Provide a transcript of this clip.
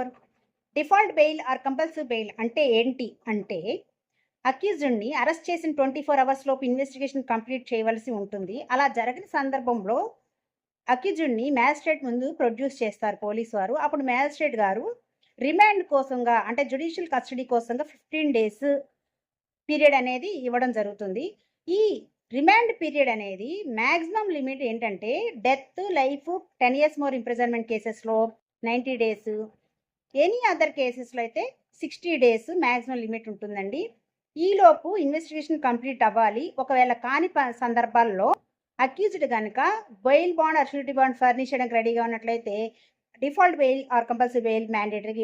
24. Default bail or compulsory bail అంటే ఏంటి అంటే అక్యూజ్డ్ని అరెస్ట్ చేసిన 24 అవర్స్ లోపు ఇన్వెస్టిగేషన్ కంప్లీట్ చేయవలసి ఉంటుంది. అలా జరగని సందర్భంలో అక్యూజ్డ్ని మ్యాజిస్ట్రేట్ ముందు ప్రొడ్యూస్ చేస్తారు పోలీసు వారు. అప్పుడు మ్యాజిస్ట్రేట్ గారు రిమాండ్ కోసంగా అంటే జ్యుడిషియల్ కస్టడీ కోసంగా 15 days పీరియడ్ అనేది ఇవ్వడం జరుగుతుంది. ఈ రిమాండ్ పీరియడ్ అనేది మ్యాక్సిమం లిమిట్ ఏంటంటే death, life, 10 years more imprisonment కేసెస్లో 90 days, ఎనీ అదర్ కేసెస్లో అయితే 60 days మ్యాక్సిమం లిమిట్ ఉంటుందండి. ఈలోపు ఇన్వెస్టిగేషన్ కంప్లీట్ అవ్వాలి. ఒకవేళ కాని సందర్భాల్లో అక్యూజ్డ్ కనుక bail bond or surety bond furnish చేయడానికి రెడీగా ఉన్నట్లయితే default bail or compulsory bail మ్యాండేటరీగా